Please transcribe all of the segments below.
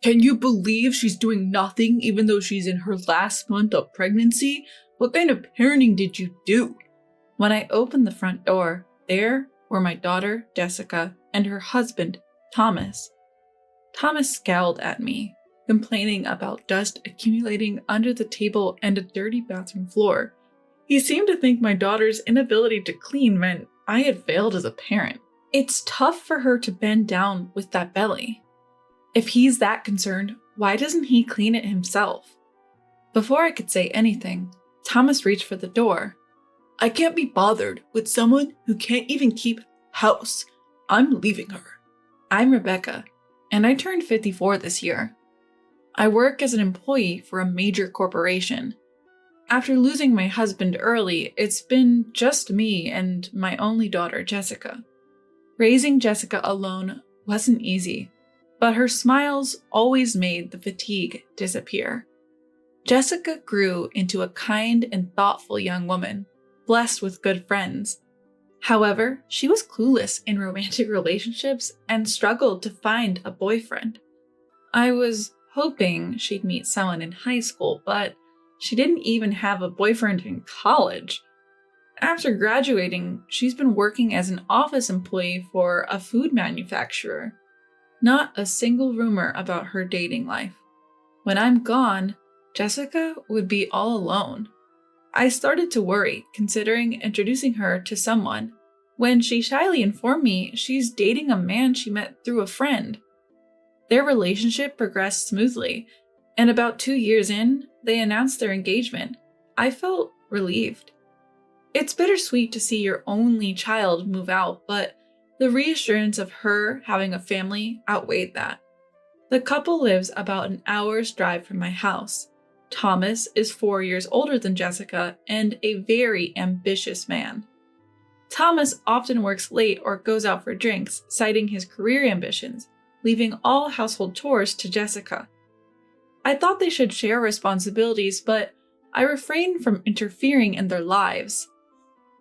Can you believe she's doing nothing even though she's in her last month of pregnancy? What kind of parenting did you do? When I opened the front door, there were my daughter, Jessica, and her husband, Thomas. Thomas scowled at me, complaining about dust accumulating under the table and a dirty bathroom floor. He seemed to think my daughter's inability to clean meant I had failed as a parent. It's tough for her to bend down with that belly. If he's that concerned, why doesn't he clean it himself? Before I could say anything, Thomas reached for the door. I can't be bothered with someone who can't even keep house. I'm leaving her. I'm Rebecca, and I turned 54 this year. I work as an employee for a major corporation. After losing my husband early, it's been just me and my only daughter, Jessica. Raising Jessica alone wasn't easy, but her smiles always made the fatigue disappear. Jessica grew into a kind and thoughtful young woman, blessed with good friends. However, she was clueless in romantic relationships and struggled to find a boyfriend. I was hoping she'd meet someone in high school, but she didn't even have a boyfriend in college. After graduating, she's been working as an office employee for a food manufacturer. Not a single rumor about her dating life. When I'm gone, Jessica would be all alone. I started to worry, considering introducing her to someone, when she shyly informed me she's dating a man she met through a friend. Their relationship progressed smoothly, and about 2 years in, they announced their engagement. I felt relieved. It's bittersweet to see your only child move out, but the reassurance of her having a family outweighed that. The couple lives about an hour's drive from my house. Thomas is 4 years older than Jessica and a very ambitious man. Thomas often works late or goes out for drinks, citing his career ambitions, leaving all household chores to Jessica. I thought they should share responsibilities, but I refrained from interfering in their lives.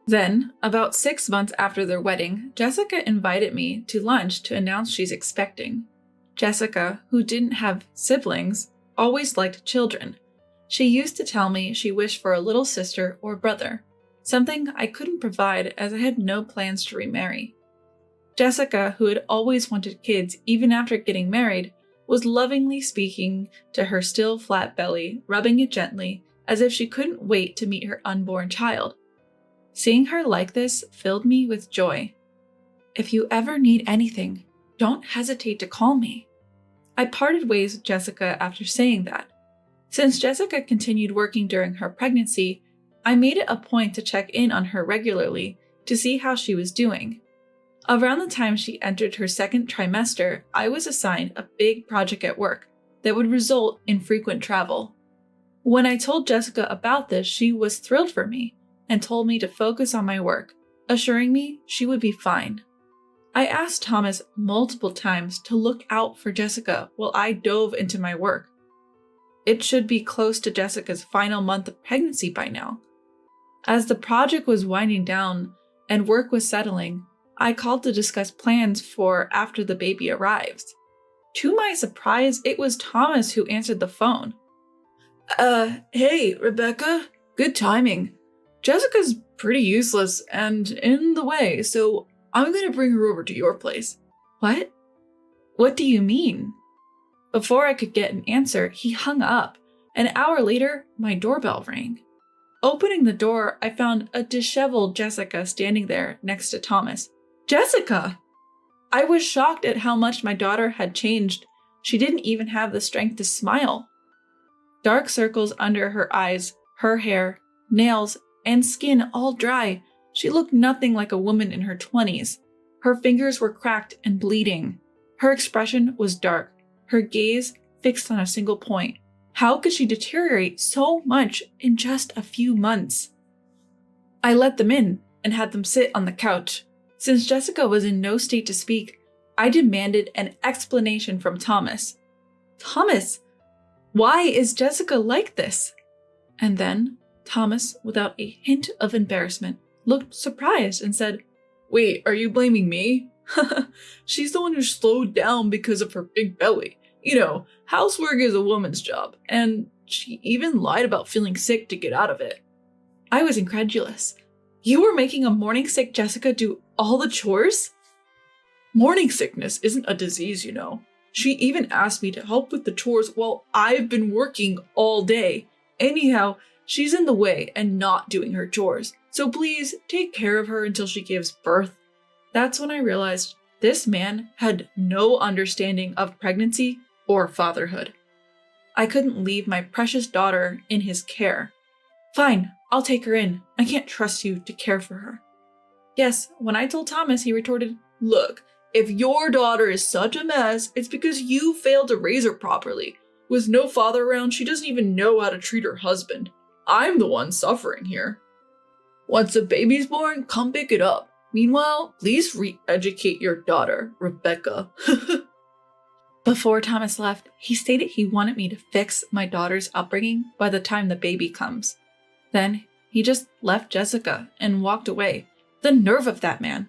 Then, about 6 months after their wedding, Jessica invited me to lunch to announce she's expecting. Jessica, who didn't have siblings, always liked children. She used to tell me she wished for a little sister or brother, something I couldn't provide as I had no plans to remarry. Jessica, who had always wanted kids even after getting married, was lovingly speaking to her still flat belly, rubbing it gently, as if she couldn't wait to meet her unborn child. Seeing her like this filled me with joy. If you ever need anything, don't hesitate to call me. I parted ways with Jessica after saying that. Since Jessica continued working during her pregnancy, I made it a point to check in on her regularly to see how she was doing. Around the time she entered her second trimester, I was assigned a big project at work that would result in frequent travel. When I told Jessica about this, she was thrilled for me and told me to focus on my work, assuring me she would be fine. I asked Thomas multiple times to look out for Jessica while I dove into my work. It should be close to Jessica's final month of pregnancy by now. As the project was winding down and work was settling, I called to discuss plans for after the baby arrives. To my surprise, it was Thomas who answered the phone. Hey, Rebecca. Good timing. Jessica's pretty useless and in the way, so I'm gonna bring her over to your place. What? What do you mean? Before I could get an answer, he hung up. An hour later, my doorbell rang. Opening the door, I found a disheveled Jessica standing there next to Thomas. Jessica! I was shocked at how much my daughter had changed. She didn't even have the strength to smile. Dark circles under her eyes, her hair, nails, and skin all dry. She looked nothing like a woman in her 20s. Her fingers were cracked and bleeding. Her expression was dark, her gaze fixed on a single point. How could she deteriorate so much in just a few months? I let them in and had them sit on the couch. Since Jessica was in no state to speak, I demanded an explanation from Thomas. Thomas, why is Jessica like this? And then Thomas, without a hint of embarrassment, looked surprised and said, Wait, are you blaming me? She's the one who slowed down because of her big belly. Housework is a woman's job, and she even lied about feeling sick to get out of it. I was incredulous. You were making a morning sick Jessica do all the chores? Morning sickness isn't a disease, She even asked me to help with the chores while I've been working all day. Anyhow, she's in the way and not doing her chores, so please take care of her until she gives birth. That's when I realized this man had no understanding of pregnancy or fatherhood. I couldn't leave my precious daughter in his care. Fine, I'll take her in. I can't trust you to care for her. Yes, when I told Thomas, he retorted, Look, if your daughter is such a mess, it's because you failed to raise her properly. With no father around, she doesn't even know how to treat her husband. I'm the one suffering here. Once the baby's born, come pick it up. Meanwhile, please re-educate your daughter, Rebecca. Before Thomas left, he stated he wanted me to fix my daughter's upbringing by the time the baby comes. Then he just left Jessica and walked away. The nerve of that man.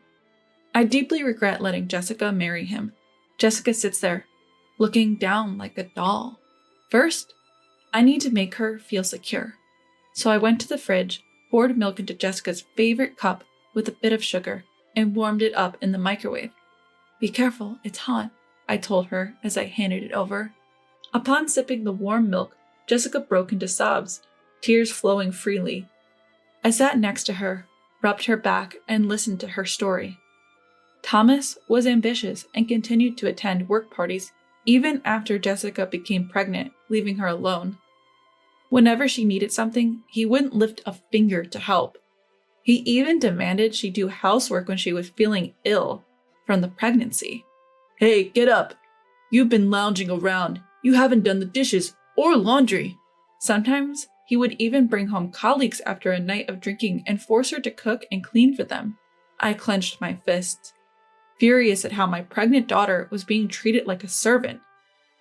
I deeply regret letting Jessica marry him. Jessica sits there, looking down like a doll. First, I need to make her feel secure. So I went to the fridge, poured milk into Jessica's favorite cup with a bit of sugar, and warmed it up in the microwave. Be careful, it's hot, I told her as I handed it over. Upon sipping the warm milk, Jessica broke into sobs, tears flowing freely. I sat next to her, rubbed her back, and listened to her story. Thomas was ambitious and continued to attend work parties even after Jessica became pregnant, leaving her alone. Whenever she needed something, he wouldn't lift a finger to help. He even demanded she do housework when she was feeling ill from the pregnancy. Hey, get up! You've been lounging around. You haven't done the dishes or laundry. Sometimes he would even bring home colleagues after a night of drinking and force her to cook and clean for them. I clenched my fists, furious at how my pregnant daughter was being treated like a servant.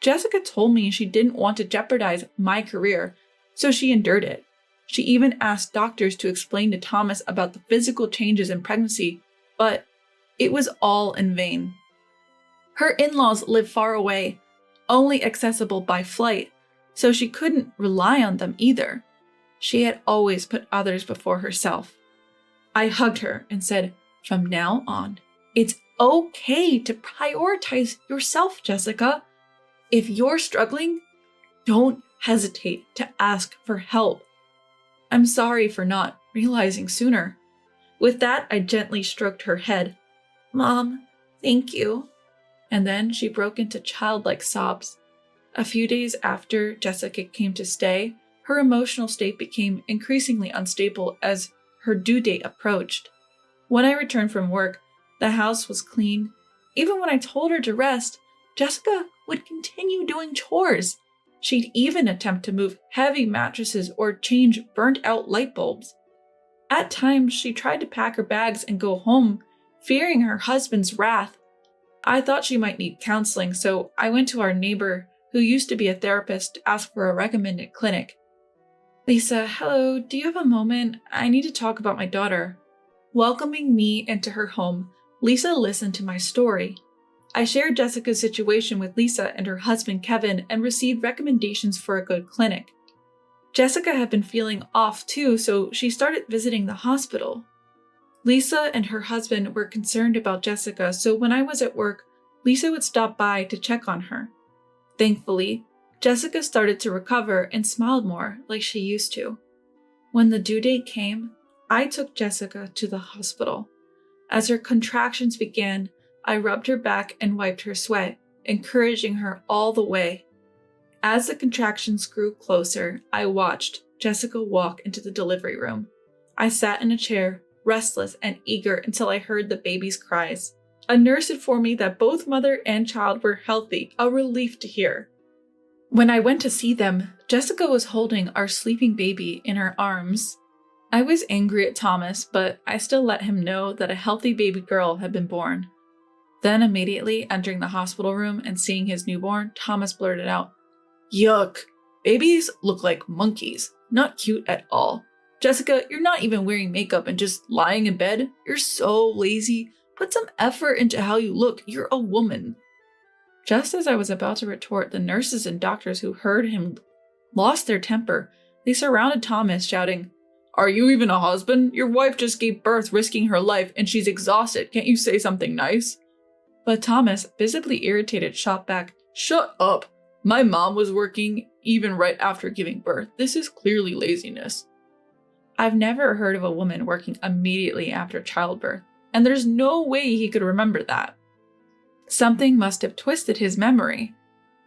Jessica told me she didn't want to jeopardize my career, so she endured it. She even asked doctors to explain to Thomas about the physical changes in pregnancy, but it was all in vain. Her in-laws lived far away, only accessible by flight, so she couldn't rely on them either. She had always put others before herself. I hugged her and said, From now on, it's okay to prioritize yourself, Jessica. If you're struggling, don't hesitate to ask for help. I'm sorry for not realizing sooner. With that, I gently stroked her head. Mom, thank you. And then she broke into childlike sobs. A few days after Jessica came to stay, her emotional state became increasingly unstable as her due date approached. When I returned from work, the house was clean. Even when I told her to rest, Jessica would continue doing chores. She'd even attempt to move heavy mattresses or change burnt-out light bulbs. At times, she tried to pack her bags and go home, fearing her husband's wrath. I thought she might need counseling, so I went to our neighbor, who used to be a therapist, to ask for a recommended clinic. Lisa, hello, do you have a moment? I need to talk about my daughter. Welcoming me into her home, Lisa listened to my story. I shared Jessica's situation with Lisa and her husband Kevin and received recommendations for a good clinic. Jessica had been feeling off too, so she started visiting the hospital. Lisa and her husband were concerned about Jessica, so when I was at work, Lisa would stop by to check on her. Thankfully, Jessica started to recover and smiled more like she used to. When the due date came, I took Jessica to the hospital. As her contractions began, I rubbed her back and wiped her sweat, encouraging her all the way. As the contractions grew closer, I watched Jessica walk into the delivery room. I sat in a chair, restless and eager until I heard the baby's cries. A nurse informed me that both mother and child were healthy, a relief to hear. When I went to see them, Jessica was holding our sleeping baby in her arms. I was angry at Thomas, but I still let him know that a healthy baby girl had been born. Then immediately entering the hospital room and seeing his newborn, Thomas blurted out, Yuck! Babies look like monkeys. Not cute at all. Jessica, you're not even wearing makeup and just lying in bed. You're so lazy. Put some effort into how you look. You're a woman. Just as I was about to retort, the nurses and doctors who heard him lost their temper. They surrounded Thomas, shouting, "Are you even a husband? Your wife just gave birth risking her life and she's exhausted. Can't you say something nice?" But Thomas, visibly irritated, shot back, "Shut up. My mom was working even right after giving birth. This is clearly laziness." I've never heard of a woman working immediately after childbirth, and there's no way he could remember that. Something must have twisted his memory.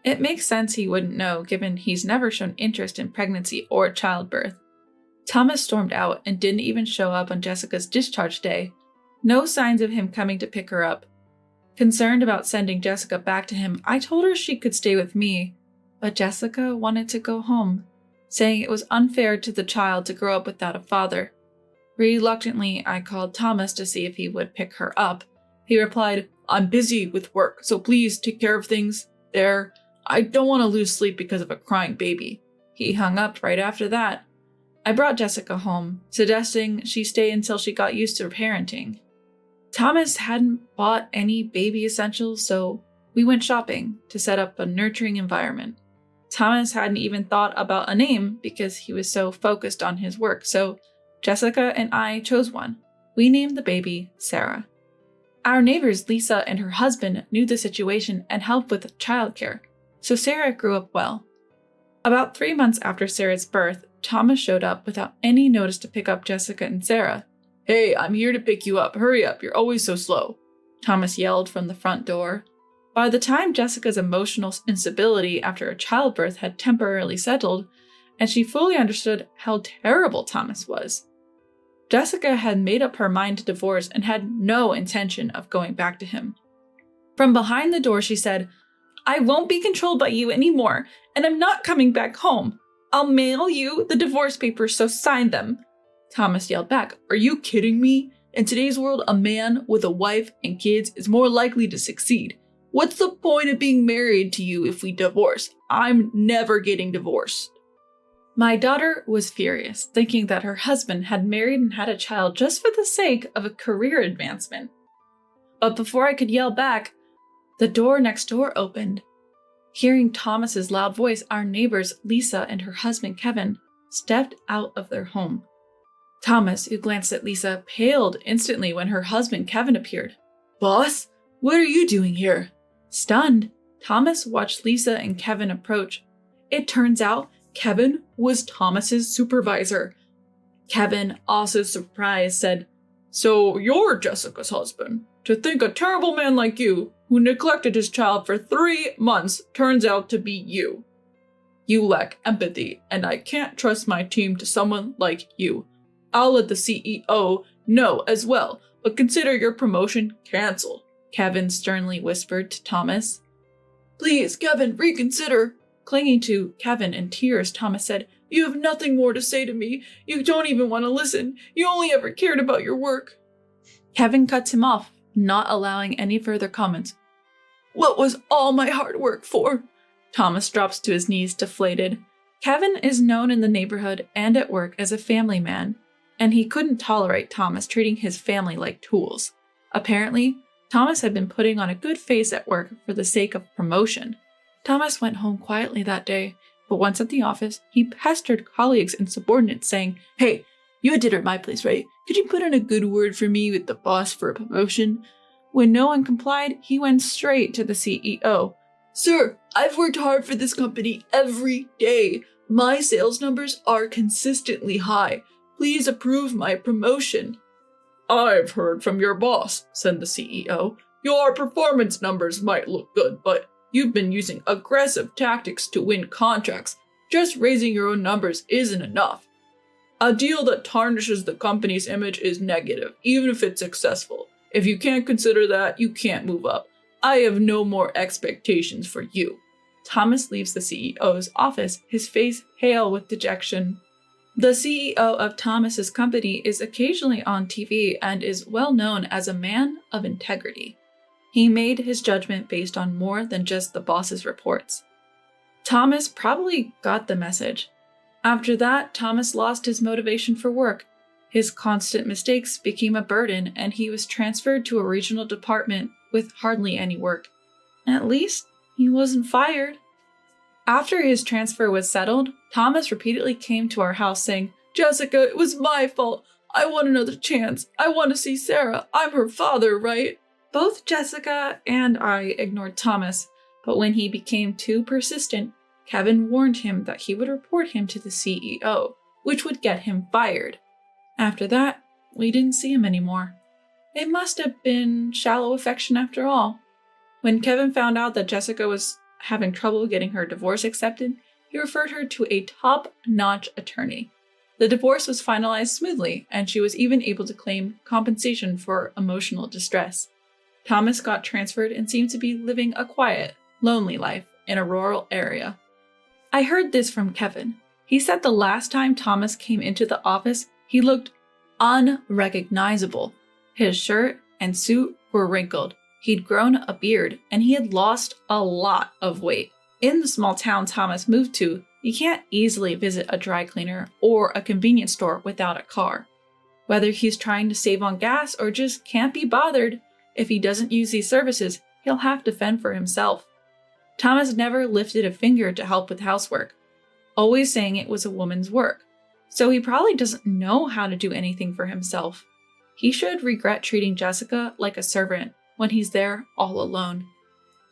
It makes sense he wouldn't know, given he's never shown interest in pregnancy or childbirth. Thomas stormed out and didn't even show up on Jessica's discharge day. No signs of him coming to pick her up. Concerned about sending Jessica back to him, I told her she could stay with me, but Jessica wanted to go home, saying it was unfair to the child to grow up without a father. Reluctantly, I called Thomas to see if he would pick her up. He replied, "I'm busy with work, so please take care of things there. I don't want to lose sleep because of a crying baby." He hung up right after that. I brought Jessica home, suggesting she stay until she got used to parenting. Thomas hadn't bought any baby essentials, so we went shopping to set up a nurturing environment. Thomas hadn't even thought about a name because he was so focused on his work, so Jessica and I chose one. We named the baby Sarah. Our neighbors Lisa and her husband knew the situation and helped with childcare, so Sarah grew up well. About 3 months after Sarah's birth, Thomas showed up without any notice to pick up Jessica and Sarah. "Hey, I'm here to pick you up. Hurry up, you're always so slow," Thomas yelled from the front door. By the time Jessica's emotional instability after her childbirth had temporarily settled, and she fully understood how terrible Thomas was, Jessica had made up her mind to divorce and had no intention of going back to him. From behind the door, she said, "I won't be controlled by you anymore, and I'm not coming back home. I'll mail you the divorce papers, so sign them." Thomas yelled back, "Are you kidding me? In today's world, a man with a wife and kids is more likely to succeed. What's the point of being married to you if we divorce? I'm never getting divorced." My daughter was furious, thinking that her husband had married and had a child just for the sake of a career advancement. But before I could yell back, the door next door opened. Hearing Thomas's loud voice, our neighbors Lisa and her husband Kevin stepped out of their home. Thomas, who glanced at Lisa, paled instantly when her husband Kevin appeared. "Boss, what are you doing here?" Stunned, Thomas watched Lisa and Kevin approach. It turns out Kevin was Thomas's supervisor. Kevin, also surprised, said, "So you're Jessica's husband. To think a terrible man like you, who neglected his child for 3 months, turns out to be you. You lack empathy, and I can't trust my team to someone like you. I'll let the CEO know as well, but consider your promotion canceled," Kevin sternly whispered to Thomas. "Please, Kevin, reconsider." Clinging to Kevin in tears, Thomas said, "You have nothing more to say to me. You don't even want to listen. You only ever cared about your work." Kevin cuts him off, not allowing any further comments. "What was all my hard work for?" Thomas drops to his knees, deflated. Kevin is known in the neighborhood and at work as a family man, and he couldn't tolerate Thomas treating his family like tools. Apparently, Thomas had been putting on a good face at work for the sake of promotion. Thomas went home quietly that day, but once at the office, he pestered colleagues and subordinates, saying, "Hey, you did at my place, right? Could you put in a good word for me with the boss for a promotion?" When no one complied, he went straight to the CEO. "Sir, I've worked hard for this company every day. My sales numbers are consistently high. Please approve my promotion." "I've heard from your boss," said the CEO. "Your performance numbers might look good, but you've been using aggressive tactics to win contracts. Just raising your own numbers isn't enough. A deal that tarnishes the company's image is negative, even if it's successful. If you can't consider that, you can't move up. I have no more expectations for you." Thomas leaves the CEO's office, his face pale with dejection. The CEO of Thomas's company is occasionally on TV and is well known as a man of integrity. He made his judgment based on more than just the boss's reports. Thomas probably got the message. After that, Thomas lost his motivation for work. His constant mistakes became a burden, and he was transferred to a regional department with hardly any work. At least, He wasn't fired. After his transfer was settled, Thomas repeatedly came to our house saying, "Jessica, it was my fault. I want another chance. I want to see Sarah. I'm her father, right?" Both Jessica and I ignored Thomas, but when he became too persistent, Kevin warned him that he would report him to the CEO, which would get him fired. After that, we didn't see him anymore. It must have been shallow affection after all. When Kevin found out that Jessica was having trouble getting her divorce accepted, he referred her to a top-notch attorney. The divorce was finalized smoothly, and she was even able to claim compensation for emotional distress. Thomas got transferred and seemed to be living a quiet, lonely life in a rural area. I heard this from Kevin. He said the last time Thomas came into the office, he looked unrecognizable. His shirt and suit were wrinkled. He'd grown a beard, and he had lost a lot of weight. In the small town Thomas moved to, you can't easily visit a dry cleaner or a convenience store without a car. Whether he's trying to save on gas or just can't be bothered, if he doesn't use these services, he'll have to fend for himself. Thomas never lifted a finger to help with housework, always saying it was a woman's work. So he probably doesn't know how to do anything for himself. He should regret treating Jessica like a servant when he's there all alone.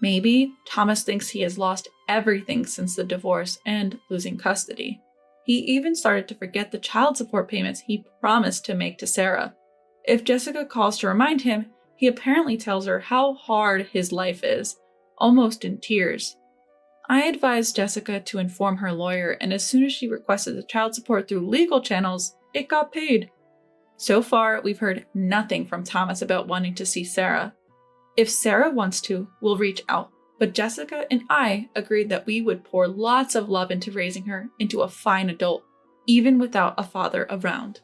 Maybe Thomas thinks he has lost everything since the divorce and losing custody. He even started to forget the child support payments he promised to make to Sarah. If Jessica calls to remind him, he apparently tells her how hard his life is, almost in tears. I advised Jessica to inform her lawyer, and as soon as she requested the child support through legal channels, it got paid. So far, we've heard nothing from Thomas about wanting to see Sarah. If Sarah wants to, we'll reach out, but Jessica and I agreed that we would pour lots of love into raising her into a fine adult, even without a father around.